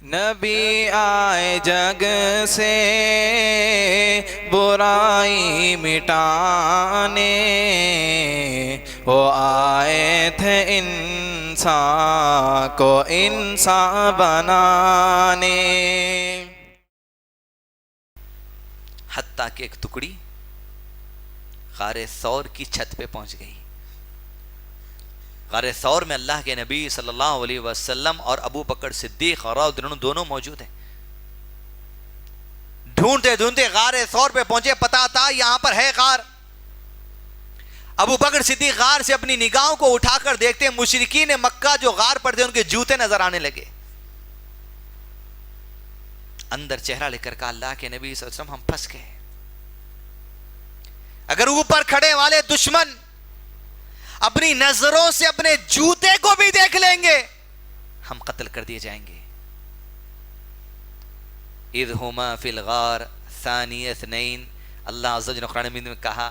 نبی آئے جگ سے برائی مٹانے، وہ آئے تھے انسان کو انسان بنانے۔ حتیٰ کہ ایک ٹکڑی غار ثور کی چھت پہ پہنچ گئی۔ غار ثور میں اللہ کے نبی صلی اللہ علیہ وسلم اور ابو بکر صدیق اور دونوں موجود ہیں۔ ڈھونڈتے ڈھونڈتے غار ثور پہ پہنچے، پتا تھا یہاں پر ہے غار۔ ابو بکر صدیق غار سے اپنی نگاہوں کو اٹھا کر دیکھتے ہیں، مشرکین مکہ جو غار پر تھے ان کے جوتے نظر آنے لگے۔ اندر چہرہ لے کر کہا اللہ کے نبی صلی اللہ علیہ وسلم ہم پھنس گئے۔ اگر اوپر کھڑے والے دشمن اپنی نظروں سے اپنے جوتے کو بھی دیکھ لیں گے ہم قتل کر دیے جائیں گے۔ اذ ہما فی الغار ثانی اثنین، اللہ عز و جل نے قرآن مجید میں کہا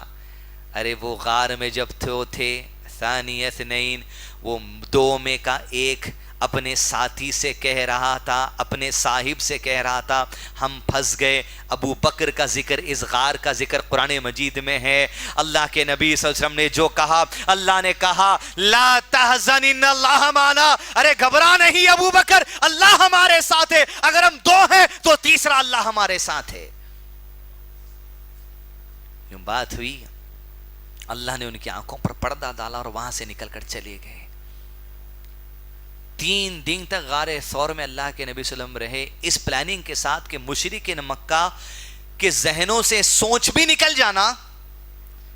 ارے وہ غار میں جب تھے ثانی اثنین، وہ دو میں کا ایک اپنے ساتھی سے کہہ رہا تھا، اپنے صاحب سے کہہ رہا تھا ہم پھنس گئے۔ ابو بکر کا ذکر، اس غار کا ذکر قرآن مجید میں ہے۔ اللہ کے نبی صلی اللہ علیہ وسلم نے جو کہا، اللہ نے کہا لا تحزن ان اللہ معنا، ارے گھبرا نہیں ابو بکر، اللہ ہمارے ساتھ ہے۔ اگر ہم دو ہیں تو تیسرا اللہ ہمارے ساتھ ہے۔ یوں بات ہوئی، اللہ نے ان کی آنکھوں پر پردہ ڈالا اور وہاں سے نکل کر چلے گئے۔ 3 دن تک غار ثور میں اللہ کے نبی صلی اللہ علیہ وسلم رہے، اس پلاننگ کے ساتھ کہ مشرکین مکہ کے ذہنوں سے سوچ بھی نکل جانا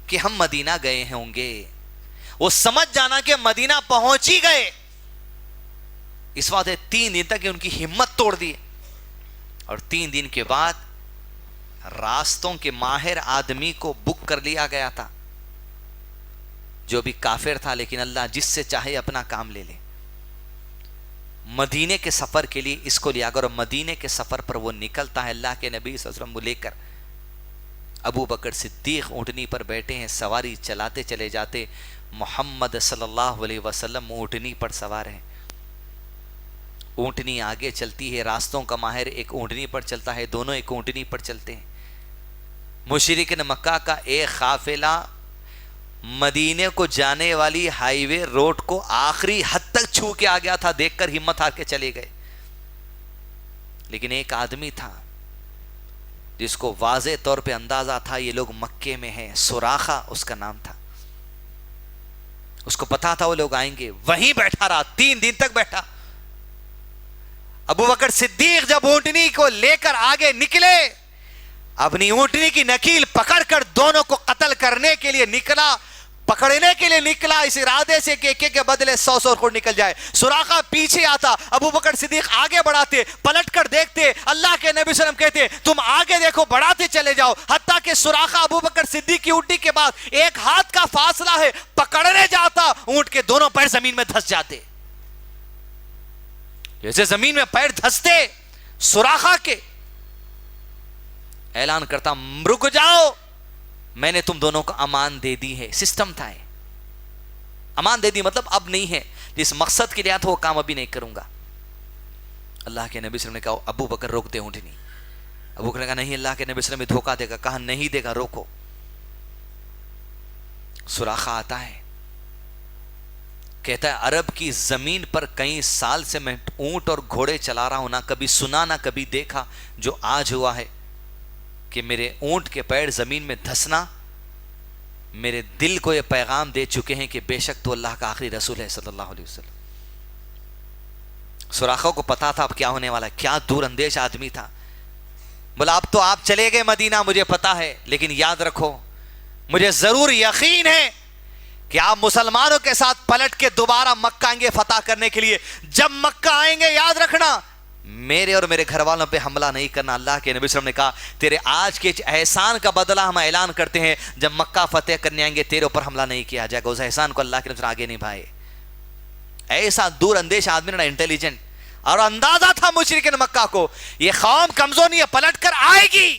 کہ ہم مدینہ گئے ہوں گے، وہ سمجھ جانا کہ مدینہ پہنچ ہی گئے۔ اس وقت 3 دن تک ان کی ہمت توڑ دی، اور 3 دن کے بعد راستوں کے ماہر آدمی کو بک کر لیا گیا تھا، جو بھی کافر تھا لیکن اللہ جس سے چاہے اپنا کام لے لے۔ مدینے کے سفر کے لیے اس کو لیا گیا، اور مدینے کے سفر پر وہ نکلتا ہے اللہ کے نبی صلی اللہ علیہ وسلم کو لے کر۔ ابو بکر صدیق اونٹنی پر بیٹھے ہیں، سواری چلاتے چلے جاتے، محمد صلی اللہ علیہ وسلم اونٹنی پر سوار ہیں۔ اونٹنی آگے چلتی ہے، راستوں کا ماہر ایک اونٹنی پر چلتا ہے، دونوں ایک اونٹنی پر چلتے ہیں۔ مشرکین مکہ کا ایک قافلہ مدینے کو جانے والی ہائی وے روڈ کو آخری حد تک چھو کے آ گیا تھا، دیکھ کر ہمت ہار کے چلے گئے۔ لیکن ایک آدمی تھا جس کو واضح طور پہ اندازہ تھا یہ لوگ مکے میں ہیں، سراخہ اس کا نام تھا، اس کو پتا تھا وہ لوگ آئیں گے، وہیں بیٹھا رہا، 3 دن تک بیٹھا۔ ابو بکر صدیق جب اونٹنی کو لے کر آگے نکلے، اپنی اونٹنی کی نکیل پکڑ کر دونوں کو قتل کرنے کے لیے نکلا، پکڑنے کے لیے نکلا، اس ارادے سے کہ ایک کے بدلے 100 خود نکل جائے۔ سراخہ پیچھے آتا، ابو بکر صدیق آگے بڑھاتے، پلٹ کر دیکھتے، اللہ کے نبی صلی اللہ علیہ وسلم کہتے تم آگے دیکھو، بڑھاتے چلے جاؤ، حتیٰ کہ سراخہ ابو بکر صدیق کی اونٹنی کے بعد 1 ہاتھ کا فاصلہ ہے، پکڑنے جاتا، اونٹ کے دونوں پیر زمین میں دھس جاتے۔ جیسے زمین میں پیر دھستے سراخہ کے، اعلان کرتا رک جاؤ، میں نے تم دونوں کو امان دے دی ہے۔ سسٹم تھا، امان دے دی مطلب اب نہیں ہے، جس مقصد کے لیے آیا تھا وہ کام ابھی نہیں کروں گا۔ اللہ کے نبی صلی اللہ علیہ وسلم نے کہا ابو بکر روک دے اونٹنی۔ ابو بکر نے کہا نہیں، اللہ کے نبی صلی اللہ علیہ وسلم دھوکہ دے گا، کہا نہیں دے گا، روکو۔ سراخہ آتا ہے، کہتا ہے عرب کی زمین پر کئی سال سے میں اونٹ اور گھوڑے چلا رہا ہوں، نہ کبھی سنا نہ کبھی دیکھا جو آج ہوا ہے کہ میرے اونٹ کے پیر زمین میں دھسنا میرے دل کو یہ پیغام دے چکے ہیں کہ بے شک تو اللہ کا آخری رسول ہے صلی اللہ علیہ وسلم۔ سراخوں کو پتا تھا اب کیا ہونے والا ہے، کیا دور اندیش آدمی تھا۔ بولا اب تو آپ چلے گئے مدینہ مجھے پتا ہے، لیکن یاد رکھو مجھے ضرور یقین ہے کہ آپ مسلمانوں کے ساتھ پلٹ کے دوبارہ مکہ آئیں گے فتح کرنے کے لیے۔ جب مکہ آئیں گے یاد رکھنا میرے اور میرے گھر والوں پہ حملہ نہیں کرنا۔ اللہ کے نبی صلی اللہ علیہ وسلم نے کہا تیرے آج کے احسان کا بدلہ ہم اعلان کرتے ہیں، جب مکہ فتح کرنے آئیں گے تیرے اوپر حملہ نہیں کیا جائے گا۔ اس احسان کو اللہ کے نبی صلی اللہ علیہ وسلم آگے نبھائے۔ ایسا دور اندیش آدمی نے، انٹیلیجنٹ، اور اندازہ تھا مشرکین مکہ کو یہ قوم کمزور نہیں ہے، پلٹ کر آئے گی۔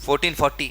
1440।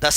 10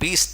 20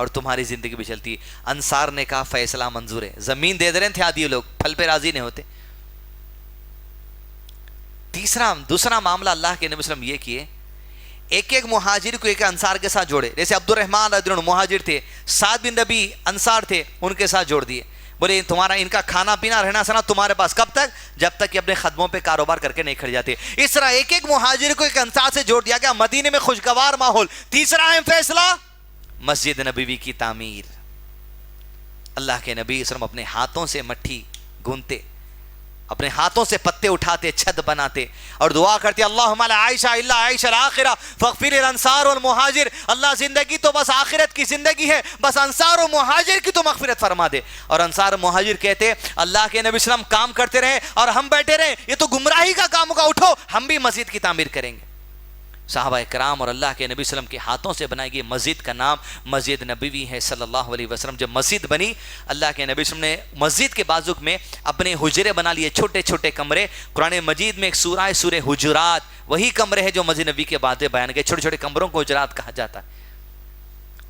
اور تمہاری زندگی بھی چلتی ہے۔ انصار نے کہا فیصلہ منظور ہے، زمین دے دے رہے تھے عادی لوگ، پھل پہ راضی نہیں ہوتے۔ دوسرا معاملہ اللہ کے نبی صلی اللہ علیہ وسلم یہ کیے، ایک ایک مہاجر کو ایک انصار کے ساتھ جوڑے، جیسے عبد الرحمن رضی اللہ عنہ مہاجر تھے، سعد بن ربیع انصار تھے، ان کے ساتھ جوڑ دیے، بولے تمہارا ان کا کھانا پینا رہنا سنا تمہارے پاس کب تک؟ جب تک کہ اپنے قدموں پہ کاروبار کر کے نہیں کھڑ جاتے۔ اس طرح ایک ایک مہاجر کو ایک انصار سے جوڑ دیا گیا، مدینے میں خوشگوار ماحول۔ تیسرا اہم فیصلہ مسجد نبوی کی تعمیر۔ اللہ کے نبی صلی اللہ علیہ وسلم اپنے ہاتھوں سے مٹی گونتے، اپنے ہاتھوں سے پتے اٹھاتے، چھت بناتے اور دعا کرتے اللہم لا عیش الا عیش الاخرہ فاغفر الانصار والمہاجر، اللہ زندگی تو بس آخرت کی زندگی ہے، بس انصار و مہاجر کی تو مغفرت فرما دے۔ اور انصار و مہاجر کہتے اللہ کے نبی صلی اللہ علیہ وسلم کام کرتے رہے اور ہم بیٹھے رہے، یہ تو گمراہی کا کام ہوگا، اٹھو ہم بھی مسجد کی تعمیر کریں گے۔ صحابہ کرام اور اللہ کے نبی صلی اللہ علیہ وسلم کے ہاتھوں سے بنائی گئی مسجد کا نام مسجد نبوی ہے صلی اللہ علیہ وسلم۔ جب مسجد بنی، اللہ کے نبی صلی اللہ علیہ وسلم نے مسجد کے بازو میں اپنے حجرے بنا لیے، چھوٹے چھوٹے کمرے۔ قرآن مجید میں ایک سورہ ہے سورہ حجرات، وہی کمرے ہیں جو مسجد نبوی کے بعد بیان گئے، چھوٹے چھوٹے کمروں کو حجرات کہا جاتا ہے۔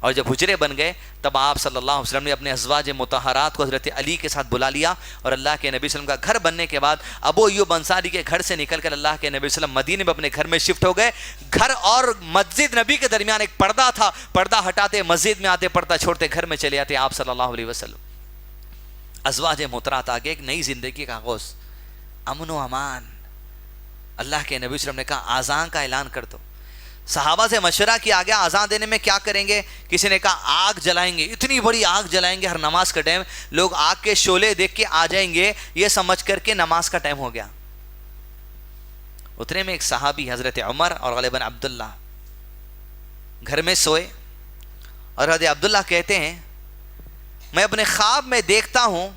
اور جب حجرے بن گئے تب آپ صلی اللہ علیہ وسلم نے اپنے ازواج مطہرات کو حضرت علی کے ساتھ بلا لیا، اور اللہ کے نبی صلی اللہ علیہ وسلم کا گھر بننے کے بعد ابو ایوب انصاری کے گھر سے نکل کر اللہ کے نبی صلی اللہ علیہ وسلم مدینے میں اپنے گھر میں شفٹ ہو گئے۔ گھر اور مسجد نبی کے درمیان ایک پردہ تھا، پردہ ہٹاتے مسجد میں آتے، پردہ چھوڑتے گھر میں چلے آتے آپ صلی اللہ علیہ وسلم۔ ازواج مطہرات آگے ایک نئی زندگی کا آغاز، امن و امان۔ اللہ کے نبی صلی اللہ علیہ وسلم نے کہا آذان کا اعلان کر دو۔ صحابہ سے مشورہ کیا گیا آذان دینے میں کیا کریں گے؟ کسی نے کہا آگ جلائیں گے، اتنی بڑی آگ جلائیں گے ہر نماز کا ٹائم، لوگ آگ کے شعلے دیکھ کے آ جائیں گے، یہ سمجھ کر کے نماز کا ٹائم ہو گیا۔ اتنے میں ایک صحابی حضرت عمر اور غالباً عبداللہ گھر میں سوئے، اور حضرت عبداللہ کہتے ہیں میں اپنے خواب میں دیکھتا ہوں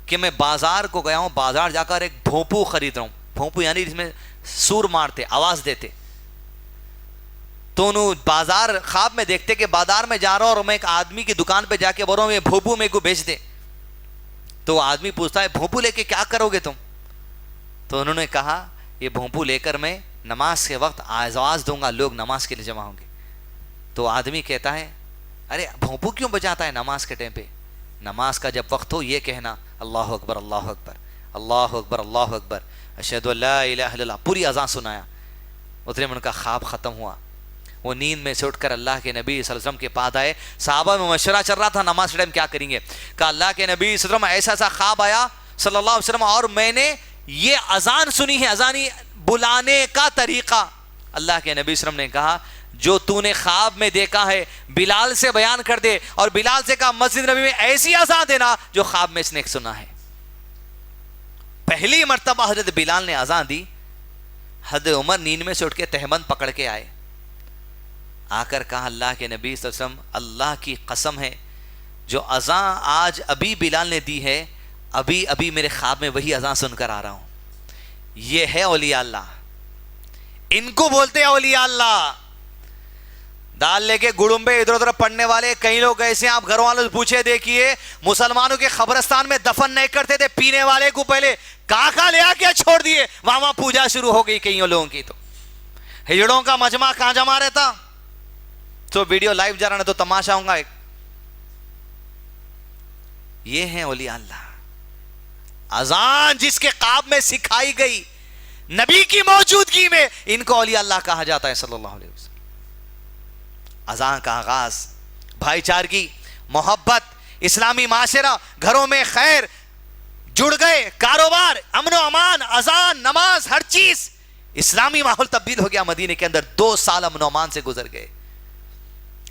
کہ میں بازار کو گیا ہوں، بازار جا کر ایک بھونپو خرید رہا ہوں۔ بھونپو یعنی جس میں سور مارتے، آواز دیتے۔ تو انہوں بازار خواب میں دیکھتے کہ بازار میں جا رہا ہوں اور میں ایک آدمی کی دکان پہ جا کے بول رہا ہوں یہ بھونپو میرے کو بیچ دے۔ تو وہ آدمی پوچھتا ہے بھونپو لے کے کیا کرو گے تم؟ تو انہوں نے کہا یہ بھونپو لے کر میں نماز کے وقت آواز دوں گا، لوگ نماز کے لیے جمع ہوں گے۔ تو آدمی کہتا ہے ارے بھونپو کیوں بجاتا ہے نماز کے ٹائم پہ؟ نماز کا جب وقت ہو یہ کہنا اللہ اکبر اللہ اکبر اللہ اکبر اللہ اکبر اشہد ان لا الہ الا اللہ، پوری اذان سنایا۔ اتنے میں ان کا خواب ختم ہوا، وہ نیند میں سے اٹھ کر اللہ کے نبی صلی اللہ علیہ وسلم کے پاس آئے۔ صحابہ میں مشورہ چل رہا تھا نماز کے ٹائم کیا کریں گے، کہا اللہ کے نبی صلی اللہ علیہ وسلم ایسا ایسا خواب آیا صلی اللہ علیہ وسلم، اور میں نے یہ اذان سنی ہے، اذانی بلانے کا طریقہ۔ اللہ کے نبی صلی اللہ علیہ وسلم نے کہا جو تو نے خواب میں دیکھا ہے بلال سے بیان کر دے، اور بلال سے کہا مسجد نبی میں ایسی اذان دینا جو خواب میں اس نے سنا ہے۔ پہلی مرتبہ حضرت بلال نے اذان دی، حضرت عمر نیند میں سے اٹھ کے تہمند پکڑ کے آئے، آ کر کہا اللہ کے نبی صلی اللہ علیہ وسلم اللہ کی قسم ہے جو اذان آج ابھی بلال نے دی ہے، ابھی ابھی میرے خواب میں وہی اذان سن کر آ رہا ہوں۔ یہ ہے اولیاء اللہ، ان کو بولتے ہیں اولیاء اللہ۔ دال لے کے گڑمبے ادھر ادھر پڑھنے والے کئی لوگ ایسے ہیں، آپ گھر والوں سے پوچھے دیکھیے مسلمانوں کے قبرستان میں دفن نہیں کرتے تھے، پینے والے کو پہلے کہاں لے آ کے چھوڑ دیے، وہاں پوجا شروع ہو گئی کئی لوگوں کی۔ تو ہجڑوں کا مجمع کہاں جمع رہتا؟ تو ویڈیو لائیو جا رہا ہے تو تماشا ہوں گا ایک۔ یہ ہیں اولیاء اللہ۔ اذان جس کے خواب میں سکھائی گئی نبی کی موجودگی میں، ان کو اولیاء اللہ کہا جاتا ہے صلی اللہ علیہ وسلم۔ اذان کا آغاز، بھائی چارگی، محبت، اسلامی معاشرہ، گھروں میں خیر، جڑ گئے، کاروبار، امن و امان، اذان، نماز، ہر چیز اسلامی ماحول تبدیل ہو گیا۔ مدینے کے اندر 2 سال امن و امان سے گزر گئے،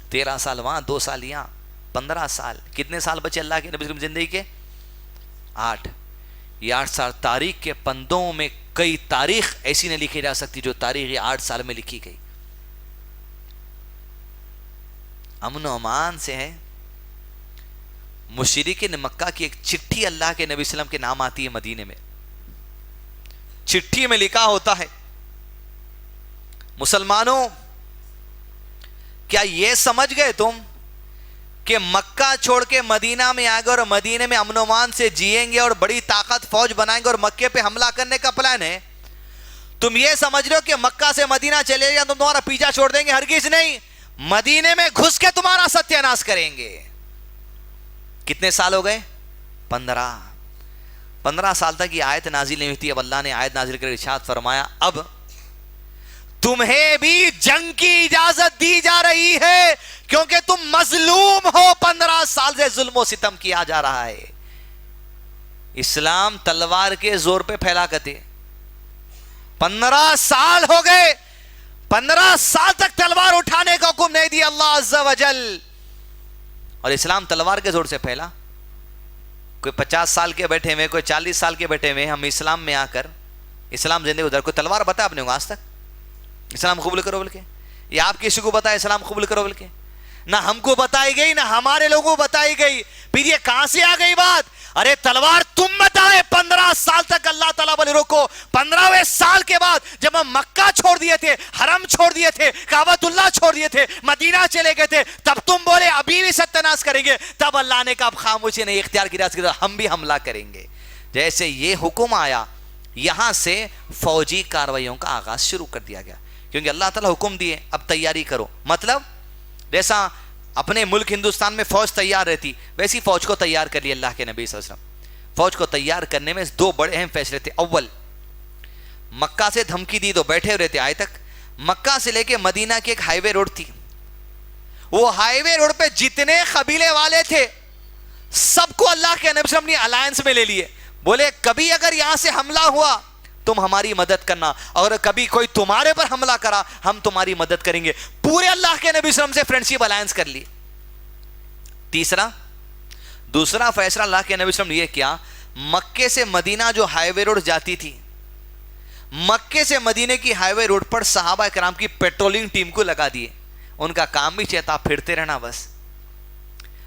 13 سال وہاں، 2 سال یہاں، 15 سال۔ کتنے سال بچے اللہ کے نبی صلی اللہ علیہ وسلم زندگی کے؟ 8۔ یہ 8 سال تاریخ کے پندوں میں کئی تاریخ ایسی نہیں لکھی جا سکتی جو تاریخ یہ 8 سال میں لکھی گئی۔ امن و امان سے ہے۔ مشرکین مکہ کی ایک چٹھی اللہ کے نبی صلی اللہ علیہ وسلم کے نام آتی ہے مدینے میں۔ چٹھی میں لکھا ہوتا ہے مسلمانوں کیا یہ سمجھ گئے تم کہ مکہ چھوڑ کے مدینہ میں آئے گے اور مدینے میں امن و امان سے جیئیں گے اور بڑی طاقت فوج بنائیں گے اور مکے پہ حملہ کرنے کا پلان ہے؟ تم یہ سمجھ رہے ہو کہ مکہ سے مدینہ چلے گا تو تمہارا پیچھا چھوڑ دیں گے؟ ہرگز نہیں۔ مدینے میں گھس کے تمہارا ستیہ ناش کریں گے. کتنے سال ہو گئے؟ 15 سال تک یہ آیت نازل نہیں ہوئی تھی. اب اللہ نے آیت نازل کر ارشاد فرمایا اب تمہیں بھی جنگ کی اجازت دی جا رہی ہے کیونکہ تم مظلوم ہو. 15 سال سے ظلم و ستم کیا جا رہا ہے. اسلام تلوار کے زور پہ پھیلا کرتے. 15 سال ہو گئے, 15 سال تک تلوار اٹھانے کا حکم نہیں دیا اللہ عز و جل, اور اسلام تلوار کے زور سے پھیلا. کوئی 50 سال کے بیٹھے ہوئے, کوئی 40 سال کے بیٹھے ہوئے, ہم اسلام میں آ کر اسلام زندگی ادھر. کوئی تلوار بتا آپ نے آج تک اسلام قبول کرو بول کے؟ یا آپ کسی کو بتایا اسلام قبول کرو بول کے؟ نہ ہم کو بتائی گئی نہ ہمارے لوگوں کو بتائی گئی. پھر یہ کہاں سے آ گئی بات؟ ارے تلوار تم بتائے. 15 سال تک اللہ تعالیٰ بولے روکو. 15ویں سال کے بعد جب ہم مکہ چھوڑ دیے تھے, حرم چھوڑ دیے تھے, کعبۃ اللہ چھوڑ دیے تھے, مدینہ چلے گئے تھے, تب تم بولے ابھی بھی ستیہ کریں گے. تب اللہ نے کہا اب خاموشی نہیں اختیار کی, ہم بھی حملہ کریں گے. جیسے یہ حکم آیا یہاں سے فوجی کارروائیوں کا آغاز شروع کر دیا گیا, کیونکہ اللہ تعالیٰ حکم دیے اب تیاری کرو. مطلب جیسا اپنے ملک ہندوستان میں فوج تیار رہتی ویسی فوج کو تیار کر لی اللہ کے نبی صلی اللہ علیہ وسلم. فوج کو تیار کرنے میں 2 بڑے اہم فیصلے تھے. اول, مکہ سے دھمکی دی تو بیٹھے ہوئے تھے آج تک. مکہ سے لے کے مدینہ کی ایک ہائی وے روڈ تھی, وہ ہائی وے روڈ پہ جتنے قبیلے والے تھے سب کو اللہ کے نبی صلی اللہ علیہ وسلم نے الائنس میں لے لیے. بولے کبھی اگر یہاں سے حملہ ہوا تم ہماری مدد کرنا, اور کبھی کوئی تمہارے پر حملہ کرا ہم تمہاری مدد کریں گے. پورے اللہ کے نبی صلی اللہ علیہ وسلم سے فرینڈشپ الائنس کر لی. دوسرا فیصلہ اللہ کے نبی صلی اللہ علیہ وسلم نے یہ کیا, مکے سے مدینہ جو ہائی وے روڈ جاتی تھی, مکے سے مدینے کی ہائی وے روڈ پر صحابہ کرام کی پیٹرولنگ ٹیم کو لگا دیے. ان کا کام بھی چاہتا پھرتے رہنا بس.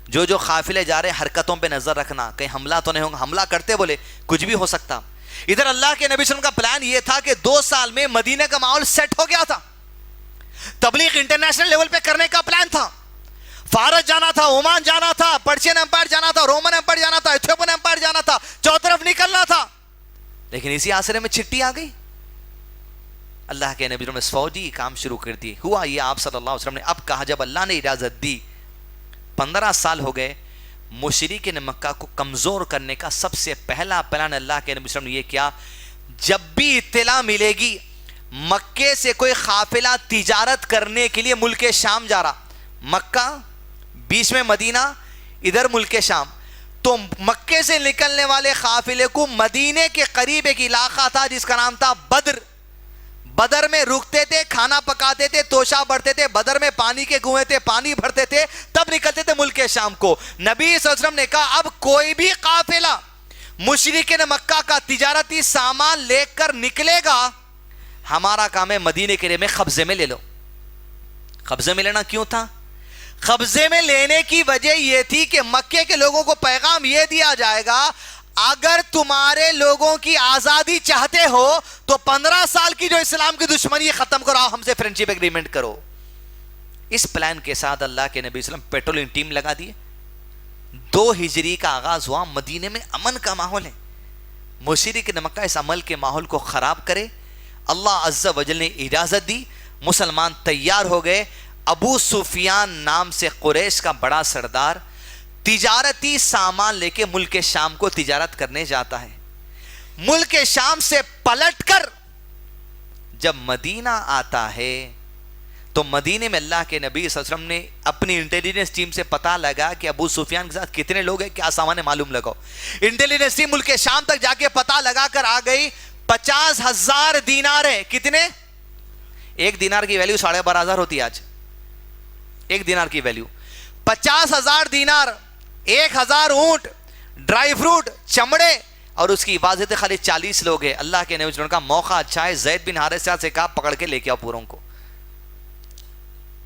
جو قافلے جا رہے حرکتوں پہ نظر رکھنا, کہیں حملہ تو نہیں ہوگا. حملہ کرتے بولے کچھ بھی ہو سکتا. ادھر اللہ کے نبی صلی اللہ علیہ وسلم کا پلان یہ تھا کہ 2 سال میں مدینہ کا ماحول سیٹ ہو گیا تھا. تبلیغ انٹرنیشنل لیول پہ کرنے کا پلان تھا. فارس جانا تھا, عمان جانا تھا, پرشین امپائر جانا تھا, رومن امپائر جانا تھا, ایتھوپین امپائر جانا تھا, چوطرف نکلنا تھا. لیکن اسی آسرے میں چھٹی آ گئی. اللہ کے نبی نے فوجی کام شروع کر دی. ہوا یہ آپ صلی اللہ علیہ وسلم نے اب کہا, جب اللہ نے اجازت دی 15 سال ہو گئے, مشرکین مکہ کو کمزور کرنے کا سب سے پہلا پلان اللہ کے نبی صلی اللہ علیہ وسلم نے یہ کیا, جب بھی اطلاع ملے گی مکے سے کوئی قافلہ تجارت کرنے کے لیے ملک شام جا رہا, مکہ بیچ میں مدینہ, ادھر ملک شام, تو مکے سے نکلنے والے قافلے کو مدینے کے قریب ایک علاقہ تھا جس کا نام تھا بدر. بدر میں رکتے تھے, کھانا پکاتے تھے, توشہ بڑھتے تھے, بدر میں پانی کے کنویں تھے, پانی بھرتے تھے, تب نکلتے تھے ملک شام کو. نبی صلی اللہ علیہ وسلم نے کہا اب کوئی بھی قافلہ مشرکین مکہ کا تجارتی سامان لے کر نکلے گا, ہمارا کام ہے مدینے کے لیے میں قبضے میں لے لو. قبضے میں لینا کیوں تھا؟ قبضے میں لینے کی وجہ یہ تھی کہ مکے کے لوگوں کو پیغام یہ دیا جائے گا, اگر تمہارے لوگوں کی آزادی چاہتے ہو تو 15 سال کی جو اسلام کی دشمنی ختم کرو, ہم سے فرینڈشپ ایگریمنٹ کرو. اس پلان کے ساتھ اللہ کے نبی صلی اللہ علیہ وسلم پیٹرولنگ ٹیم لگا دیے. 2 ہجری کا آغاز ہوا. مدینے میں امن کا ماحول ہے. مشرک مکہ اس عمل کے ماحول کو خراب کرے, اللہ عز و جل نے اجازت دی. مسلمان تیار ہو گئے. ابو سفیان نام سے قریش کا بڑا سردار تجارتی سامان لے کے ملک شام کو تجارت کرنے جاتا ہے. ملک شام سے پلٹ کر جب مدینہ آتا ہے تو مدینے میں اللہ کے نبی صلی اللہ علیہ وسلم نے اپنی انٹیلیجنس ٹیم سے پتا لگا کہ ابو سفیان کے ساتھ کتنے لوگ ہیں, کیا سامان ہے معلوم لگاؤ. انٹیلیجنس ٹیم ملک شام تک جا کے پتا لگا کر آ گئی 50,000 دینار ہے. کتنے؟ ایک دینار کی ویلیو 12,500 ہوتی ہے آج. ایک دینار کی ویلیو 50,000 دینار, 1,000 اونٹ, ڈرائی فروٹ, چمڑے, اور اس کی حفاظت خالی 40 لوگ ہیں. اللہ کے نبی کا موقع اچھا ہے, زید بن حارثہ سے کہا پکڑ کے لے کے آؤ پوروں کو.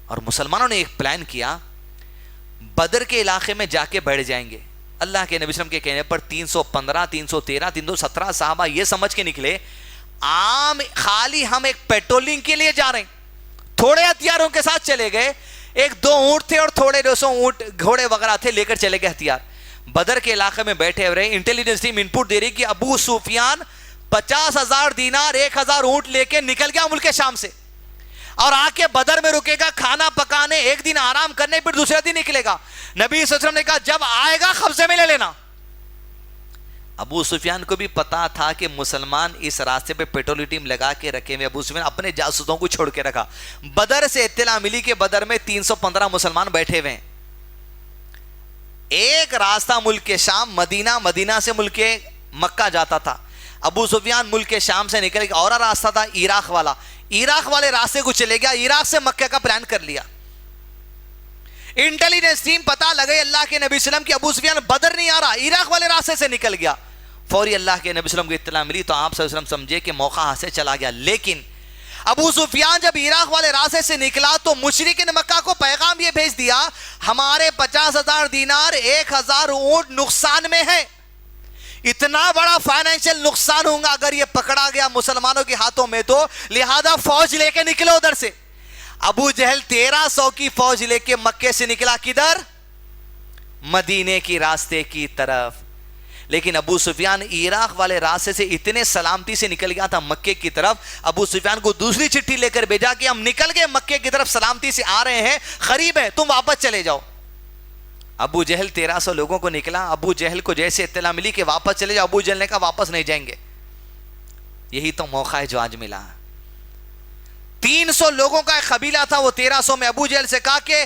اور مسلمانوں نے ایک پلان کیا, بدر کے علاقے میں جا کے بیٹھ جائیں گے. اللہ کے نبی صلی اللہ علیہ وسلم کے کہنے پر 315, 313, 317 صحابہ یہ سمجھ کے نکلے عام خالی ہم ایک پیٹرولنگ کے لیے جا رہے ہیں. تھوڑے ہتھیاروں کے ساتھ چلے گئے, 1-2 اونٹ تھے اور تھوڑے 200 اونٹ گھوڑے وغیرہ تھے, لے کر چلے گئے ہتھیار. بدر کے علاقے میں بیٹھے ہوئے انٹیلیجنس ٹیم انپٹ دے رہی کہ ابو سفیان 50,000 دینار 1,000 اونٹ لے کے نکل گیا ملک شام سے, اور آ کے بدر میں رکے گا, کھانا پکانے کھانے ایک دن آرام کرنے پھر دوسرے دن نکلے گا. نبی صلی اللہ علیہ وسلم نے کہا جب آئے گا قبضے میں لے لینا. ابو سفیان کو بھی پتا تھا کہ مسلمان اس راستے پہ پیٹرول ٹیم لگا کے رکھے ہوئے. ابو سفیان اپنے جاسوسوں کو چھوڑ کے رکھا. بدر سے اطلاع ملی کہ بدر میں 315 مسلمان بیٹھے ہوئے ہیں. ایک راستہ ملک شام مدینہ، مدینہ سے ملک مکہ جاتا تھا. ابو سفیان ملک شام سے نکل گیا. اور راستہ تھا عراق والا، عراق والے راستے کو چلے گیا. عراق سے مکہ کا پلان کر لیا. انٹیلیجنس ٹیم پتا لگے اللہ کے نبی صلی اللہ علیہ وسلم کی ابو سفیان بدر نہیں آ رہا، عراق والے راستے سے نکل گیا. فوری اللہ کے نبی صلی اللہ علیہ وسلم کو اطلاع ملی تو آپ صلی اللہ علیہ وسلم سمجھے کہ موقع ہاتھ سے چلا گیا. لیکن ابو سفیان جب عراق والے راستے سے نکلا تو مشرکین مکہ کو پیغام یہ بھیج دیا ہمارے 50,000 دینار 1,000 اونٹ نقصان میں ہے. اتنا بڑا فائنینشل نقصان ہوگا اگر یہ پکڑا گیا مسلمانوں کے ہاتھوں میں تو لہذا فوج لے کے نکلو ادھر سے. ابو جہل 1300 کی فوج لے کے مکے سے نکلا کدھر؟ مدینے کی راستے کی طرف. لیکن ابو سفیان عراق والے راستے سے اتنے سلامتی سے نکل گیا تھا مکے کی طرف. ابو سفیان کو دوسری چٹھی لے کر بھیجا کہ ہم نکل گئے مکے کی طرف، سلامتی سے آ رہے ہیں، قریب ہے، تم واپس چلے جاؤ. ابو جہل 1300 لوگوں کو نکلا. ابو جہل کو جیسے اطلاع ملی کہ واپس چلے جاؤ، ابو جہل نے کہا واپس نہیں جائیں گے. یہی تو موقع ہے جو آج ملا. 300 لوگوں کا ایک قبیلہ تھا، وہ 1300 میں ابو جہل سے کہا کہ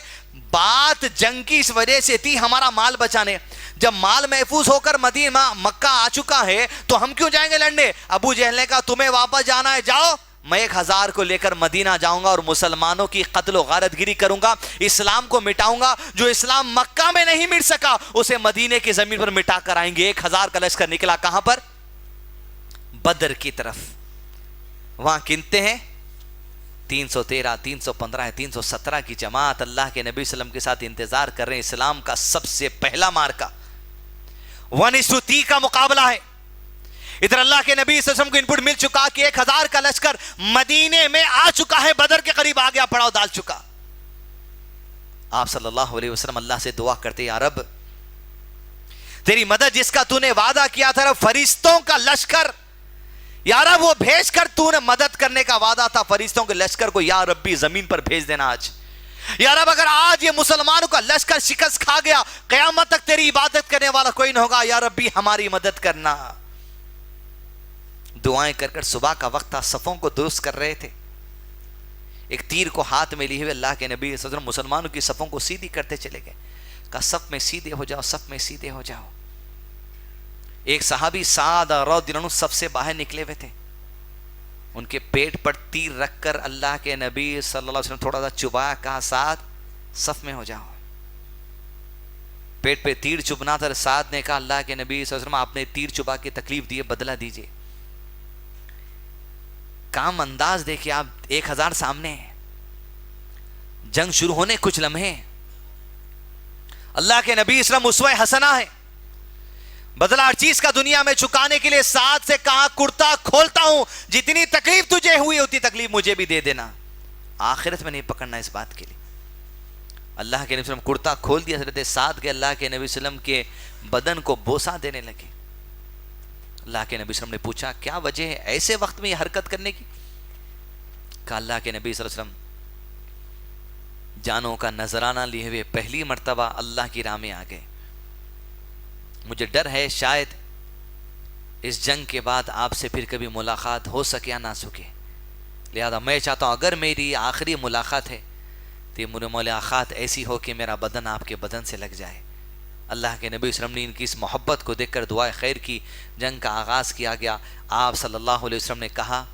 بات جنگ کی اس وجہ سے تھی ہمارا مال بچانے. جب مال محفوظ ہو کر مدینہ مکہ آ چکا ہے تو ہم کیوں جائیں گے لڑنے؟ ابو جہل نے کہا تمہیں واپس جانا ہے جاؤ، میں 1000 کو لے کر مدینہ جاؤں گا اور مسلمانوں کی قتل و غارت گیری کروں گا، اسلام کو مٹاؤں گا. جو اسلام مکہ میں نہیں مٹ سکا اسے مدینے کی زمین پر مٹا کر آئیں گے. 1000 کا لشکر نکلا کہاں پر؟ بدر کی طرف. وہاں گنتے ہیں 313 315 ہے 317 کی جماعت اللہ کے نبی صلی اللہ علیہ وسلم کے ساتھ انتظار کر رہے ہیں. اسلام کا سب سے پہلا مارکا 1:3 کا مقابلہ ہے. ادھر اللہ کے نبی صلی اللہ علیہ وسلم کو انپٹ مل چکا کہ 1000 کا لشکر مدینے میں آ چکا ہے، بدر کے قریب آ گیا، پڑاؤ ڈال چکا. آپ صلی اللہ علیہ وسلم اللہ سے دعا کرتے یا رب تیری مدد جس کا تو نے وعدہ کیا تھا، رب فرشتوں کا لشکر یا رب وہ بھیج کر تو نے مدد کرنے کا وعدہ تھا فرشتوں کے لشکر کو یا رب بھی زمین پر بھیج دینا آج. یا رب اگر آج یہ مسلمانوں کا لشکر شکست کھا گیا قیامت تک تیری عبادت کرنے والا کوئی نہ ہوگا، یا رب بھی ہماری مدد کرنا. دعائیں کر کر صبح کا وقت تھا، صفوں کو درست کر رہے تھے. ایک تیر کو ہاتھ میں لیے ہوئے اللہ کے نبی صلی اللہ علیہ وسلم مسلمانوں کی صفوں کو سیدھی کرتے چلے گئے. کہا صف میں سیدھے ہو جاؤ، صف میں سیدھے ہو جاؤ. ایک صحابی سعد رضی اللہ عنہ صف سے باہر نکلے ہوئے تھے. ان کے پیٹ پر تیر رکھ کر اللہ کے نبی صلی اللہ علیہ وسلم تھوڑا سا چبایا، کہا سعد صف میں ہو جاؤ. پیٹ پہ تیر چبنا تھا. سعد نے کہا اللہ کے نبی صلی اللہ علیہ وسلم آپ نے تیر چبا کے تکلیف دی ہے، بدلہ دیجئے. کام انداز دیکھیں آپ، 1000 سامنے ہیں، جنگ شروع ہونے کچھ لمحے. اللہ کے نبی اسلام اسوہ حسنہ ہے. بدلہ ہر چیز کا دنیا میں چکانے کے لیے سعد سے کہا کرتا کھولتا ہوں، جتنی تکلیف تجھے ہوئی اتنی تکلیف مجھے بھی دے دینا، آخرت میں نہیں پکڑنا اس بات کے لیے. اللہ کے نبی صلی اللہ علیہ وسلم کرتا کھول دیا. حضرت سعد کے اللہ کے نبی صلی اللہ علیہ وسلم کے بدن کو بوسہ دینے لگے. اللہ کے نبی صلی اللہ علیہ وسلم نے پوچھا کیا وجہ ہے ایسے وقت میں یہ حرکت کرنے کی؟ کہا اللہ کے نبی صلی اللہ علیہ وسلم جانوں کا نذرانہ لیے ہوئے پہلی مرتبہ اللہ کی راہ میں آ گئے. مجھے ڈر ہے شاید اس جنگ کے بعد آپ سے پھر کبھی ملاقات ہو سکے یا نہ سکے، لہذا میں چاہتا ہوں اگر میری آخری ملاقات ہے تو یہ ملاقات ایسی ہو کہ میرا بدن آپ کے بدن سے لگ جائے. اللہ کے نبی صلی اللہ علیہ وسلم نے ان کی اس محبت کو دیکھ کر دعائے خیر کی. جنگ کا آغاز کیا گیا. آپ صلی اللہ علیہ وسلم نے کہا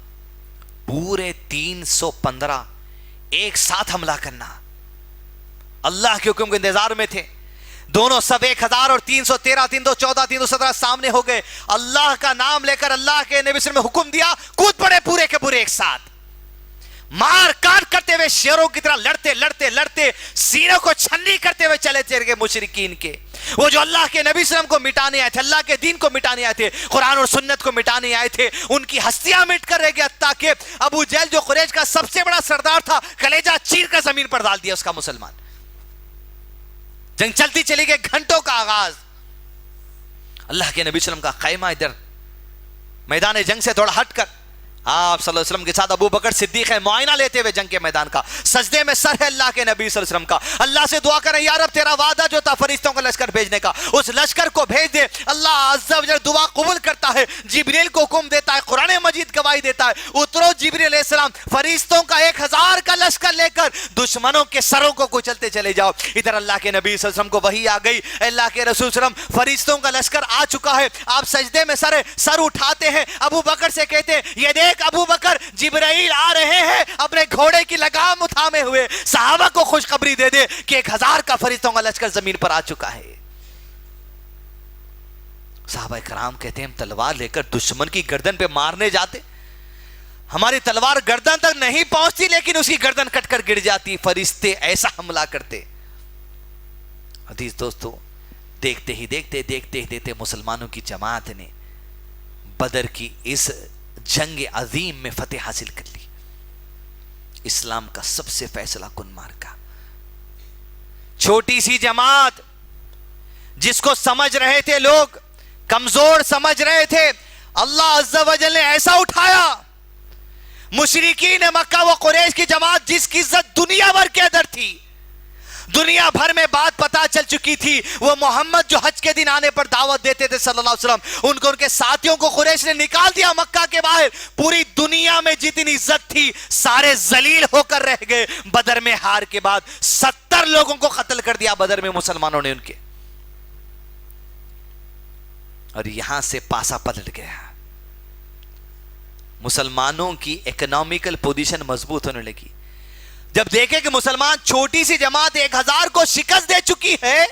پورے 315 ایک ساتھ حملہ کرنا. اللہ کے حکم کے انتظار میں تھے. دونوں سب 1000 اور 313 314 317 سامنے ہو گئے. اللہ کا نام لے کر اللہ کے نبی صلی اللہ علیہ وسلم نے حکم دیا کود پڑے پورے کے پورے ایک ساتھ. مار کاٹ کرتے ہوئے شیروں کی طرح لڑتے لڑتے لڑتے سینوں کو چھلنی کرتے ہوئے چلے گئے مشرکین کے. وہ جو اللہ کے نبی صلی اللہ علیہ وسلم کو مٹانے آئے تھے، اللہ کے دین کو مٹانے آئے تھے، قرآن اور سنت کو مٹانے آئے تھے، ان کی ہستیاں مٹ کر رہ گیا. تاکہ ابو جہل جو قریش کا سب سے بڑا سردار تھا کلیجہ چیر کر زمین پر ڈال دیا اس کا مسلمان. جنگ چلتی چلی گئی، گھنٹوں کا آغاز. اللہ کے نبی صلی اللہ علیہ وسلم کا خیمہ ادھر میدان جنگ سے تھوڑا ہٹ کر آپ صلی اللہ علیہ وسلم کے ساتھ ابو بکر صدیق ہے معائنہ لیتے ہوئے جنگ کے میدان کا، سجدے میں سر ہے اللہ کے نبی صلی اللہ علیہ وسلم کا، اللہ سے دعا کریں یا رب تیرا وعدہ جو تھا فرشتوں کا لشکر بھیجنے کا، اس لشکر کو بھیج دے۔ اللہ عز و جل دعا قبول کرتا ہے، جبریل کو حکم دیتا ہے، قرآن مجید گواہی دیتا ہے، اترو جبریل علیہ السلام، فرشتوں کا 1000 کا لشکر لے کر دشمنوں کے سروں کو کچلتے چلے جاؤ۔ ادھر اللہ کے نبی صلی اللہ علیہ وسلم کو وحی آ گئی، اللہ کے رسول صلی اللہ علیہ وسلم فرشتوں کا لشکر آ چکا ہے، آپ سجدے میں سر اٹھاتے ہیں، ابو بکر سے کہتے ہیں یہ دیکھ ابو بکر جبرائیل آ رہے ہیں اپنے گھوڑے کی لگام اتھامے ہوئے، صحابہ کو خوشخبری دے دے کہ 1000 کا فرشتوں کا لشکر زمین پر آ چکا ہے۔ صحابہ کرام کہتے ہیں ہم تلوار لے کر دشمن کی گردن پہ مارنے جاتے، ہماری تلوار گردن تک نہیں پہنچتی لیکن اس کی گردن کٹ کر گر جاتی، فرشتے ایسا حملہ کرتے۔ عزیز دوستو، دیکھتے ہی دیکھتے مسلمانوں کی جماعت نے بدر کی اس جنگ عظیم میں فتح حاصل کر لی، اسلام کا سب سے فیصلہ کن معرکہ۔ چھوٹی سی جماعت جس کو سمجھ رہے تھے لوگ کمزور سمجھ رہے تھے، اللہ عز و جل نے ایسا اٹھایا، مشرکین مکہ و قریش کی جماعت جس کی عزت دنیا بھر کے اندر تھی، دنیا بھر میں بات پتا چل چکی تھی، وہ محمد جو حج کے دن آنے پر دعوت دیتے تھے صلی اللہ علیہ وسلم، ان کو ان کے ساتھیوں کو قریش نے نکال دیا مکہ کے باہر، پوری دنیا میں جتنی عزت تھی سارے ذلیل ہو کر رہ گئے۔ بدر میں ہار کے بعد 70 لوگوں کو قتل کر دیا بدر میں مسلمانوں نے ان کے، اور یہاں سے پاسا پلٹ گیا، مسلمانوں کی اکنامیکل پوزیشن مضبوط ہونے لگی۔ جب دیکھے کہ مسلمان چھوٹی سی جماعت 1000 کو شکست دے چکی ہے،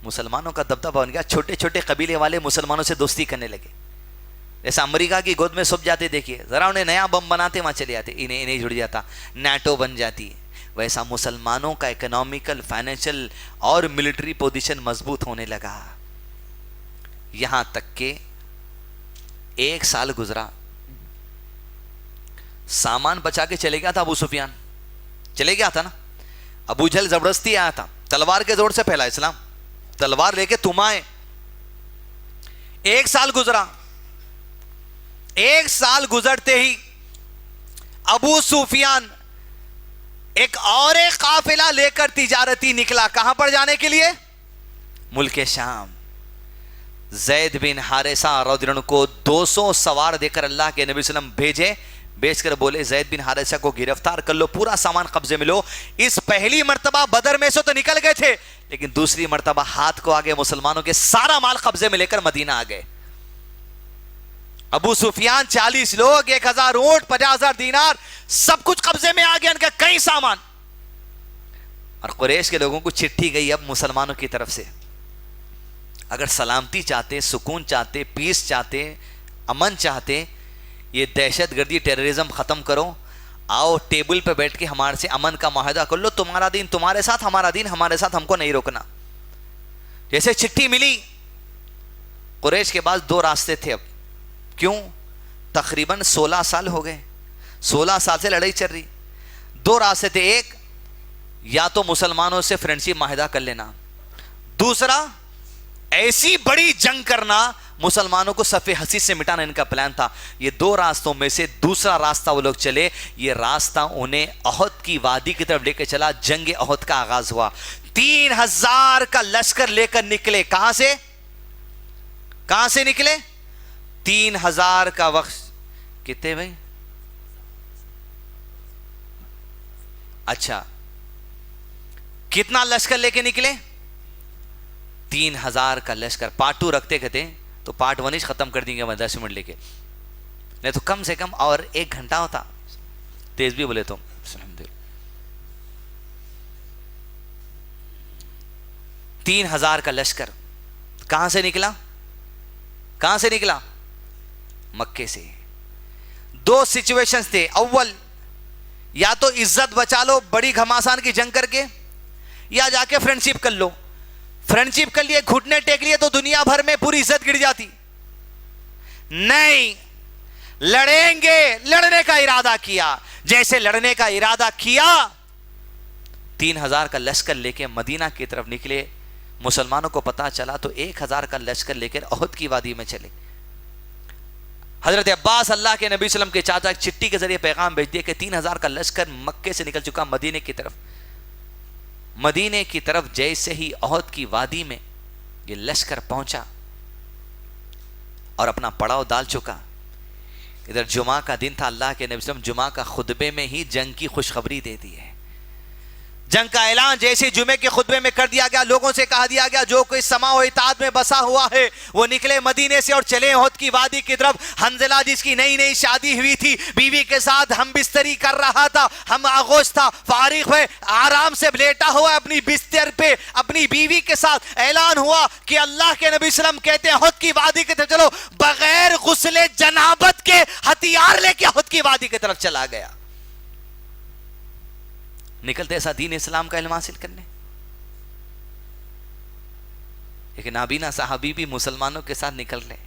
مسلمانوں کا دبدبہ بن گیا، چھوٹے چھوٹے قبیلے والے مسلمانوں سے دوستی کرنے لگے، جیسا امریکہ کی گود میں سب جاتے، دیکھیے ذرا انہیں نیا بم بناتے وہاں چلے جاتے، انہیں جڑ جاتا، نیٹو بن جاتی، ویسا مسلمانوں کا اکنامیکل فائنینشل اور ملٹری پوزیشن مضبوط ہونے لگا، یہاں تک کہ 1 سال گزرا، سامان بچا کے چلے گیا تھا ابو سفیان، چلے گیا تھا نا، ابو جہل زبردستی آیا تھا، تلوار کے زور سے پھیلا اسلام، تلوار لے کے تم آئے، 1 سال گزرا، 1 سال گزرتے ہی ابو سفیان ایک اور قافلہ لے کر تجارتی نکلا، کہاں پر جانے کے لیے؟ ملک شام۔ زید بن حارثہ رضی اللہ عنہ کو 200 سوار دے کر اللہ کے نبی صلی اللہ علیہ وسلم بھیجے، بیچ کر بولے زید بن حارثہ کو گرفتار کر لو، پورا سامان قبضے میں لو۔ اس پہلی مرتبہ بدر میں سے تو نکل گئے تھے، لیکن دوسری مرتبہ ہاتھ کو آگے مسلمانوں کے سارا مال قبضے میں لے کر مدینہ آ گئے۔ ابو سفیان 40 لوگ، 1000 اونٹ، 50,000 دینار، سب کچھ قبضے میں آ گیا ان کا، کئی سامان۔ اور قریش کے لوگوں کو چٹھی گئی اب مسلمانوں کی طرف سے، اگر سلامتی چاہتے، سکون چاہتے، پیس چاہتے، امن چاہتے، یہ دہشت گردی ٹیررزم ختم کرو، آؤ ٹیبل پہ بیٹھ کے ہمارے سے امن کا معاہدہ کر لو، تمہارا دین تمہارے ساتھ، ہمارا دین ہمارے ساتھ، ہم کو نہیں روکنا۔ جیسے چٹھی ملی، قریش کے پاس 2 راستے تھے اب، کیوں؟ تقریباً 16 سال ہو گئے، 16 سال سے لڑائی چل رہی، 2 راستے تھے، ایک یا تو مسلمانوں سے فرینڈشپ معاہدہ کر لینا، دوسرا ایسی بڑی جنگ کرنا مسلمانوں کو صف حسیس سے مٹانا، ان کا پلان تھا۔ یہ 2 راستوں میں سے دوسرا راستہ وہ لوگ چلے، یہ راستہ انہیں احد کی وادی کی طرف لے کے چلا، جنگ احد کا آغاز ہوا، 3000 کا لشکر لے کر نکلے، کہاں سے نکلے؟ 3000 کا وقت کتنے بھائی؟ اچھا کتنا لشکر لے کے نکلے؟ 3000 کا لشکر۔ پارٹ 2 رکھتے کہتے تو پارٹ 1 ختم کر دیں گے میں 10 منٹ لے کے، نہیں تو کم سے کم اور 1 گھنٹہ ہوتا، تیز بھی بولے تو۔ 3000 کا لشکر کہاں سے نکلا؟ کہاں سے نکلا؟ مکے سے۔ 2 سچویشنز تھے، اول یا تو عزت بچا لو بڑی گھماسان کی جنگ کر کے، یا جا کے فرینڈشپ کر لو، فرینڈشپ کر لیے، گھٹنے ٹیک لیے تو دنیا بھر میں پوری عزت گر جاتی، نہیں لڑیں گے، لڑنے کا ارادہ کیا، جیسے لڑنے کا ارادہ کیا 3000 کا لشکر لے کے مدینہ کی طرف نکلے، مسلمانوں کو پتا چلا تو 1000 کا لشکر لے کر احد کی وادی میں چلے۔ حضرت عباس اللہ کے نبی صلی اللہ علیہ وسلم کے چاچا ایک چٹھی کے ذریعے پیغام بھیج دیا کہ 3000 کا لشکر مکے سے نکل چکا مدینے کی طرف. مدینے کی طرف جیسے ہی احد کی وادی میں یہ لشکر پہنچا اور اپنا پڑاؤ ڈال چکا. ادھر جمعہ کا دن تھا, اللہ کے نبی صلی اللہ علیہ وسلم جمعہ کا خطبے میں ہی جنگ کی خوشخبری دے دی ہے. جنگ کا اعلان جیسے جمعے کے خطبے میں کر دیا گیا, لوگوں سے کہا دیا گیا جو کوئی سما و اطاعت میں بسا ہوا ہے وہ نکلے مدینے سے اور چلے احد کی وادی کی طرف. حنظلہ جس کی نئی نئی شادی ہوئی تھی, بیوی کے ساتھ ہم بستری کر رہا تھا, ہم آغوش تھا, فارغ ہوئے, آرام سے لیٹا ہوا اپنی بستر پہ اپنی بیوی کے ساتھ. اعلان ہوا کہ اللہ کے نبی صلی اللہ علیہ وسلم کہتے ہیں احد کی وادی کی طرف چلو, بغیر غسل جنابت کے ہتھیار لے کے احد کی وادی کی طرف چلا گیا. نکلتے ایسا دین اسلام کا علم حاصل کرنے. ایک نابینا صحابی بھی مسلمانوں کے ساتھ نکل رہے.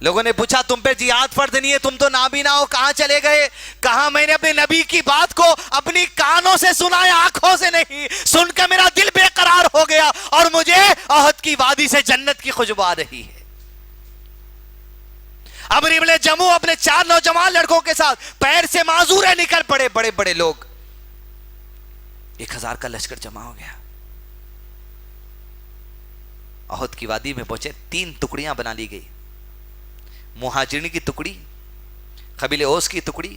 لوگوں نے پوچھا تم پہ جہاد فرض نہیں ہے, تم تو نابینا ہو, کہاں چلے گئے؟ کہا میں نے اپنے نبی کی بات کو اپنی کانوں سے سنا ہے, آنکھوں سے نہیں. سن کے میرا دل بے قرار ہو گیا اور مجھے احد کی وادی سے جنت کی خوشبو آ رہی ہے. اب ابن جموں اپنے 4 نوجوان لڑکوں کے ساتھ پیر سے معذور ہے نکل پڑے. بڑے بڑے لوگ, 1000 کا لشکر جمع ہو گیا. احد کی وادی میں پہنچے, 3 ٹکڑیاں بنا لی گئی. مہاجرین کی ٹکڑی, قبیلے اوس کی ٹکڑی,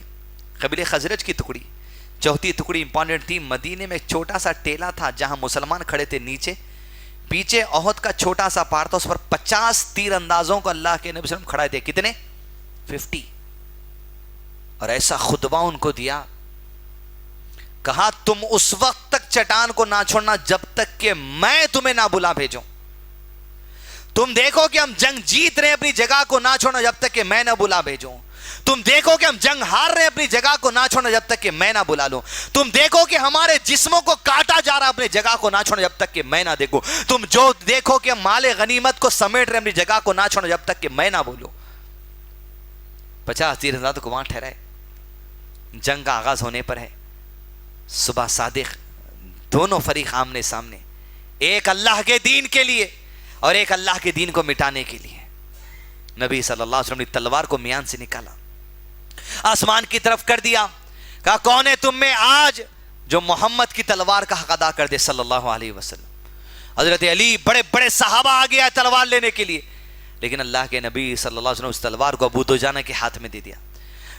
قبیلے خزرج کی ٹکڑی. چوتھی ٹکڑی امپورٹنٹ تھی. مدینے میں ایک چھوٹا سا ٹیلا تھا جہاں مسلمان کھڑے تھے, نیچے پیچھے احد کا چھوٹا سا پہاڑ تھا, اس پر 50 تیر اندازوں کو اللہ کے نبی صلی اللہ علیہ وسلم کھڑے تھے. کتنے؟ 50. اور ایسا خطبہ ان کو دیا, کہا تم اس وقت تک چٹان کو نہ چھوڑنا جب تک کہ میں تمہیں نہ بلا بھیجوں. تم دیکھو کہ ہم جنگ جیت رہے ہیں, اپنی جگہ کو نہ چھوڑنا جب تک کہ میں نہ بلا بھیجوں. تم دیکھو کہ ہم جنگ ہار رہے ہیں, اپنی جگہ کو نہ چھوڑنا جب تک کہ میں نہ بلا لوں. تم دیکھو کہ ہمارے جسموں کو کاٹا جا رہا ہے, اپنی جگہ کو نہ چھوڑنا جب تک کہ میں نہ دیکھوں. تم جو دیکھو کہ ہم مال غنیمت کو سمیٹ رہے ہیں, اپنی جگہ کو نہ چھوڑنا جب تک کہ میں نہ بولوں. 50 تیر انداز کو وہاں ٹھہرائے. جنگ کا آغاز ہونے پر ہے. صبح صادق, دونوں فریق آمنے سامنے, ایک اللہ کے دین کے لیے اور ایک اللہ کے دین کو مٹانے کے لیے. نبی صلی اللہ علیہ وسلم نے تلوار کو میان سے نکالا, آسمان کی طرف کر دیا, کہا کون ہے تم میں آج جو محمد کی تلوار کا حق ادا کر دے صلی اللہ علیہ وسلم. حضرت علی, بڑے بڑے صحابہ آگے آئے تلوار لینے کے لیے, لیکن اللہ کے نبی صلی اللہ علیہ وسلم اس تلوار کو ابو دجانہ کے ہاتھ میں دے دیا.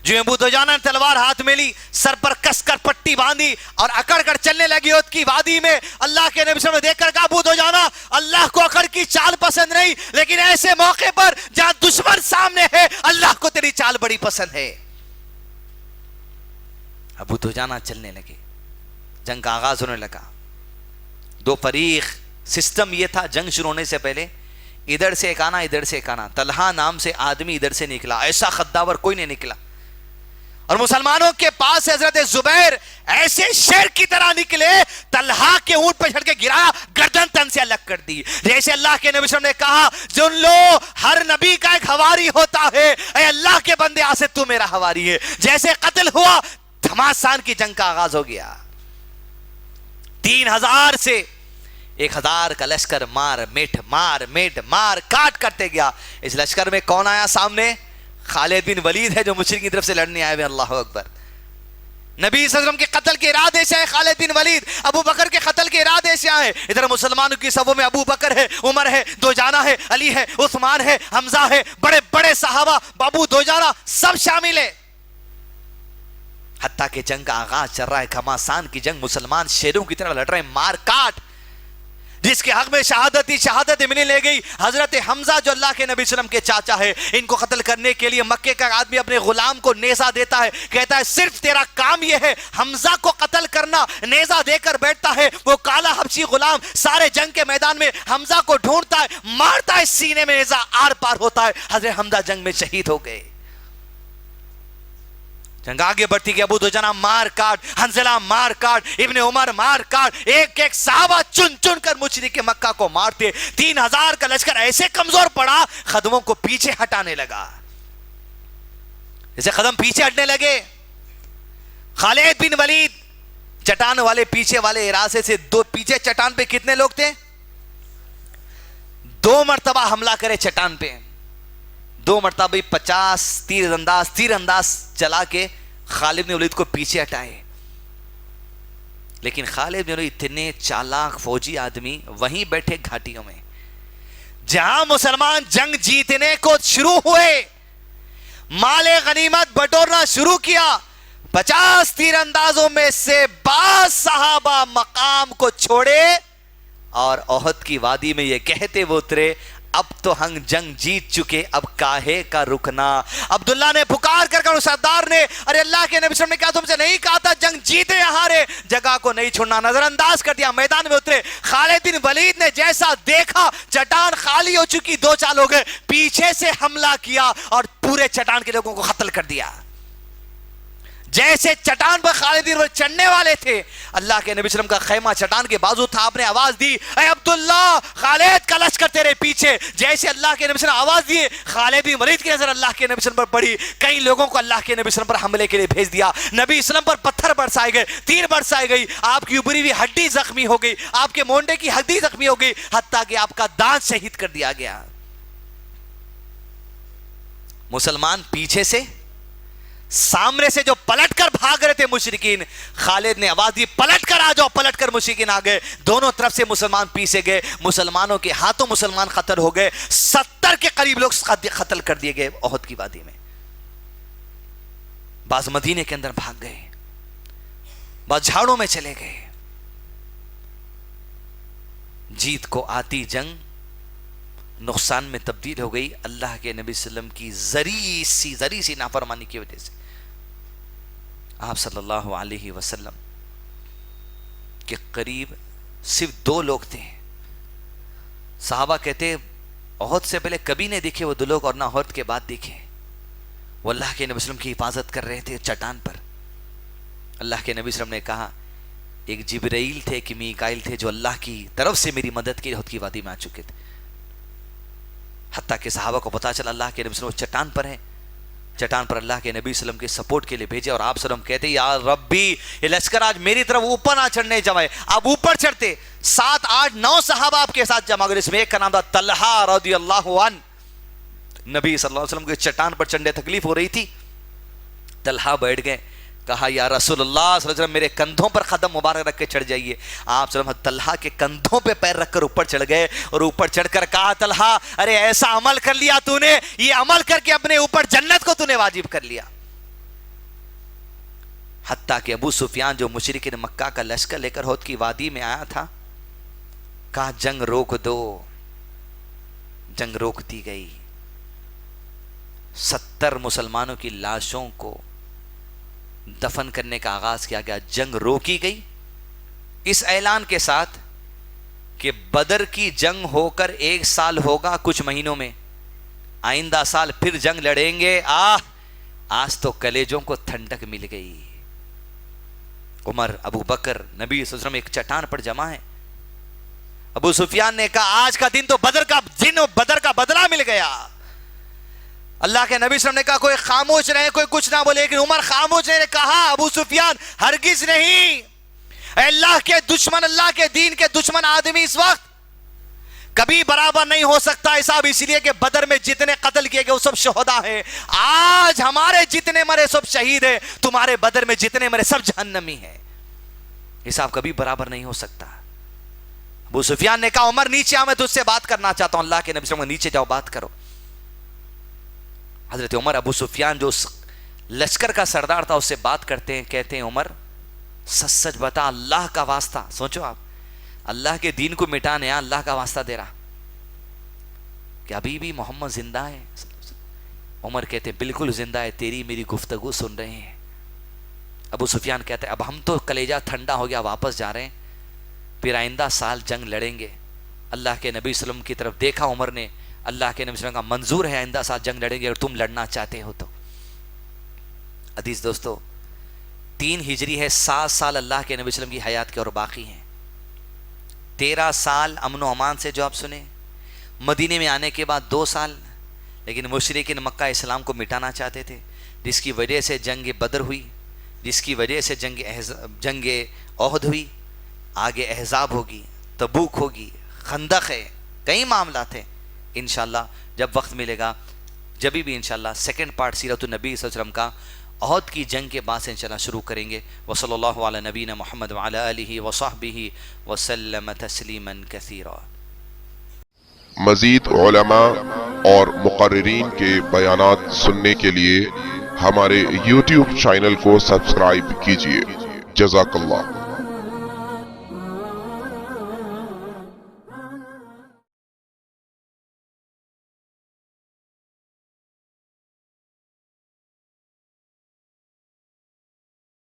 جو ابو دجانہ نے تلوار ہاتھ میں لی, سر پر کس کر پٹی باندھی اور اکڑ کر چلنے لگی احد کی وادی میں. اللہ کے نبی صلی اللہ علیہ وسلم نے دیکھ کر کہا ابو دجانہ اللہ کو اکڑ کی چال پسند نہیں, لیکن ایسے موقع پر جہاں دشمن سامنے ہے اللہ کو تیری چال بڑی پسند ہے. ابو دجانہ چلنے لگے. جنگ کا آغاز ہونے لگا. 2 فریق, سسٹم یہ تھا جنگ شروع ہونے سے پہلے ادھر سے ایک آنا ادھر سے ایک آنا. طلحہ نام سے آدمی ادھر سے نکلا, ایسا خداور کوئی نہیں نکلا. اور مسلمانوں کے پاس حضرت زبیر ایسے شیر کی طرح نکلے, طلحہ کے اونٹ پہ چڑھ کے گرایا, گردن تن سے الگ کر دی. جیسے اللہ کے نبی صلی اللہ علیہ وسلم نے کہا سن لو, ہر نبی کا ایک حواری ہوتا ہے, اے اللہ کے بندے آج سے تو میرا حواری ہے. جیسے قتل ہوا, گھماسان کی جنگ کا آغاز ہو گیا. 3000 سے 1000 کا لشکر مار میٹ کاٹ کرتے گیا. اس لشکر میں کون آیا سامنے؟ خالد بن ولید ہے جو مشرک کی طرف سے لڑنے آئے ہوئے. اللہ اکبر. نبی صلی اللہ علیہ وسلم کے قتل کے ارادے سے آئے خالد بن ولید, ابو بکر کے قتل کے ارادے سے آئے. ادھر مسلمانوں کی صفوں میں ابو بکر ہے, عمر ہے, دجانہ ہے, علی ہے, عثمان ہے, حمزہ ہے, بڑے بڑے صحابہ, ابو دجانہ سب شامل ہے. حتیٰ کہ جنگ کا آغاز چل رہا ہے, گھماسان کی جنگ, مسلمان شیروں کی طرح لڑ رہے ہیں, مار کاٹ. جس کے حق میں شہادت تھی, شہادت منی لے گئی. حضرت حمزہ جو اللہ کے نبی صلی اللہ علیہ وسلم کے چاچا ہے, ان کو قتل کرنے کے لیے مکے کا آدمی اپنے غلام کو نیزہ دیتا ہے, کہتا ہے صرف تیرا کام یہ ہے حمزہ کو قتل کرنا. نیزہ دے کر بیٹھتا ہے وہ کالا حبشی غلام, سارے جنگ کے میدان میں حمزہ کو ڈھونڈتا ہے, مارتا ہے, سینے میں نیزہ آر پار ہوتا ہے. حضرت حمزہ جنگ میں شہید ہو گئے. جنگ آگے بڑھتی گئی. ابو دجانہ مار کاٹ, حنظلہ مار کاٹ, ابن عمر مار کاٹ, ایک ایک صحابہ چن چن کر مشرک مکہ کو مارتے. 3000 کا لشکر ایسے کمزور پڑا, قدموں کو پیچھے ہٹانے لگا. جیسے قدم پیچھے ہٹنے لگے, خالد بن ولید چٹان والے پیچھے والے اراسے سے, 2 پیچھے چٹان پہ کتنے لوگ تھے؟ 2 مرتبہ حملہ کرے چٹان پہ, 2 مرتبہ 50 تیر انداز چلا کے خالد بن ولید کو پیچھے ہٹائے. لیکن خالد بن ولید اتنے چالاک فوجی آدمی وہیں بیٹھے گھاٹیوں میں. جہاں مسلمان جنگ جیتنے کو شروع ہوئے, مال غنیمت بٹورنا شروع کیا, 50 تیر اندازوں میں سے 22 صحابہ مقام کو چھوڑے اور احد کی وادی میں یہ کہتے وہ اترے, اب تو ہم جنگ جیت چکے, اب کاہے کا رکنا. عبداللہ نے پکار کر سردار نے, ارے اللہ کے نبی صلی اللہ علیہ وسلم نے کیا تم سے نہیں کہا تھا جنگ جیتے یا ہارے, جگہ کو نہیں چھوڑنا, نظر انداز کر دیا, میدان میں اترے. خالد بن ولید نے جیسا دیکھا چٹان خالی ہو چکی, 2-4 لوگ پیچھے سے حملہ کیا اور پورے چٹان کے لوگوں کو قتل کر دیا. جیسے چٹان پر خالد بن ولید چڑھنے والے تھے, اللہ کے نبی صلی اللہ علیہ وسلم کا خیمہ چٹان کے بازو تھا, آپ نے آواز دی, اے عبداللہ خالد کا لشکر تیرے پیچھے. جیسے اللہ کے نبی صلی اللہ علیہ وسلم آواز دیے, خالد بن ولید کی نظر اللہ کے نبی صلی اللہ علیہ وسلم پر پڑی. کئی لوگوں کو اللہ کے نبی صلی اللہ علیہ وسلم پر حملے کے لیے بھیج دیا. نبی صلی اللہ علیہ وسلم پر پتھر برسائے گئے, تیر برسائے گئی, آپ کی اوپری ہوئی ہڈی زخمی ہو گئی, آپ کے مونڈے کی ہڈی زخمی ہو گئی, حتیٰ کہ آپ کا دانت شہید کر دیا گیا. مسلمان پیچھے سے, سامنے سے جو پلٹ کر بھاگ رہے تھے مشرکین, خالد نے آواز دی, پلٹ کر آ جاؤ, پلٹ کر مشرکین آ گئے. دونوں طرف سے مسلمان پیچھے گئے, مسلمانوں کے ہاتھوں مسلمان قتل ہو گئے. 70 کے قریب لوگ قتل کر دیے گئے احد کی وادی میں. بعض مدینے کے اندر بھاگ گئے, بعض جھاڑوں میں چلے گئے. جیت کو آتی جنگ نقصان میں تبدیل ہو گئی اللہ کے نبی صلی اللہ علیہ وسلم کی ذری سی نافرمانی کی وجہ سے. آپ صلی اللہ علیہ وسلم کے قریب صرف 2 لوگ تھے. صحابہ کہتے احد سے پہلے کبھی نہیں دیکھے وہ 2 لوگ, اور نہ احد کے بعد دیکھے. وہ اللہ کے نبی صلی اللہ علیہ وسلم کی حفاظت کر رہے تھے چٹان پر. اللہ کے نبی صلی اللہ علیہ وسلم نے کہا, ایک جبرائیل تھے کہ میکائیل تھے جو اللہ کی طرف سے میری مدد کے لیے احد کی وادی میں آ چکے تھے. حتیٰ کہ صحابہ کو پتا چلا اللہ کے نبی صلی اللہ علیہ وسلم چٹان پر ہیں. چٹان پر اللہ کے نبی صلی اللہ علیہ وسلم کے سپورٹ کے لیے بھیجے, اور آپ صلی اللہ علیہ وسلم کہتے, یا ربی یہ لشکر آج میری طرف اوپر نہ چڑھنے جمائے. آپ اوپر چڑھتے, 7 8 9 صحابہ آپ کے ساتھ جمع گئے. اس میں ایک کا نام تھا طلحہ رضی اللہ عنہ. نبی صلی اللہ علیہ وسلم کے چٹان پر چڑھنے تکلیف ہو رہی تھی. طلحہ بیٹھ گئے, کہا یا رسول اللہ صلی اللہ علیہ وسلم میرے کندھوں پر قدم مبارک رکھ کے چڑھ جائیے. آپ صلی اللہ علیہ وسلم طلحہ کے کندھوں پہ پیر رکھ کر اوپر چڑھ گئے, اور اوپر چڑھ کر کہا, طلحہ ارے ایسا عمل کر لیا تو نے, یہ عمل کر کے اپنے اوپر جنت کو تو نے واجب کر لیا. حتیٰ کہ ابو سفیان جو مشرکین مکہ کا لشکر لے کر احد کی وادی میں آیا تھا, کہا جنگ روک دو. جنگ روک دی گئی. 70 مسلمانوں کی لاشوں کو دفن کرنے کا آغاز کیا گیا. جنگ روکی گئی اس اعلان کے ساتھ کہ بدر کی جنگ ہو کر 1 سال ہوگا کچھ مہینوں میں, آئندہ سال پھر جنگ لڑیں گے. آج تو کلیجوں کو ٹھنڈک مل گئی. عمر, ابو بکر, نبی صلی اللہ علیہ وسلم ایک چٹان پر جمع ہے. ابو سفیان نے کہا آج کا دن تو بدر کا بدلہ مل گیا. اللہ کے نبی صلی اللہ علیہ وسلم نے کہا کوئی خاموش رہے, کوئی کچھ نہ بولے, لیکن عمر خاموش رہے. کہا ابو سفیان ہرگز نہیں, اے اللہ کے دشمن, اللہ کے دین کے دشمن آدمی اس وقت کبھی برابر نہیں ہو سکتا حساب, اس لیے کہ بدر میں جتنے قتل کیے گئے وہ سب شہداء ہیں. آج ہمارے جتنے مرے سب شہید ہیں, تمہارے بدر میں جتنے مرے سب جہنمی ہیں. حساب کبھی برابر نہیں ہو سکتا. ابو سفیان نے کہا عمر نیچے آ, میں تجھ سے بات کرنا چاہتا ہوں. اللہ کے نبی صلی اللہ علیہ وسلم نیچے جاؤ, بات کرو. حضرت عمر ابو سفیان جو لشکر کا سردار تھا اس سے بات کرتے ہیں, کہتے ہیں عمر سچ سچ بتا, اللہ کا واسطہ, سوچو آپ, اللہ کے دین کو مٹانے اللہ کا واسطہ دے رہا کہ ابھی بھی محمد زندہ ہے. عمر کہتے ہیں بالکل زندہ ہے, تیری میری گفتگو سن رہے ہیں. ابو سفیان کہتے ہیں اب ہم تو کلیجہ ٹھنڈا ہو گیا, واپس جا رہے ہیں, پھر آئندہ سال جنگ لڑیں گے. اللہ کے نبی صلی اللہ علیہ وسلم کی طرف دیکھا عمر نے, اللہ کے نبی صلی اللہ علیہ وسلم کا منظور ہے آئندہ سال جنگ لڑیں گے اگر تم لڑنا چاہتے ہو تو. حدیث دوستو 3 ہجری ہے, 7 سال اللہ کے نبی صلی اللہ علیہ وسلم کی حیات کے اور باقی ہیں. 13 سال امن و امان سے جو آپ سنیں, مدینے میں آنے کے بعد 2 سال, لیکن مشرکین مکہ اسلام کو مٹانا چاہتے تھے, جس کی وجہ سے جنگ بدر ہوئی, جس کی وجہ سے جنگ احد ہوئی, آگے احزاب ہوگی, تبوک ہوگی, خندق ہے, کئی معاملات ہیں. انشاءاللہ جب وقت ملے گا جبھی بھی انشاءاللہ سیکنڈ پارٹ سیرت النبی صلی اللہ علیہ وسلم کا احد کی جنگ کے بعد سے انشاءاللہ شروع کریں گے. وصلی اللہ علی نبینا محمد وعلی آلہ وصحبہ وسلم تسلیما کثیرا. مزید علماء اور مقررین کے بیانات سننے کے لیے ہمارے YouTube چینل کو سبسکرائب کیجیے. جزاک اللہ.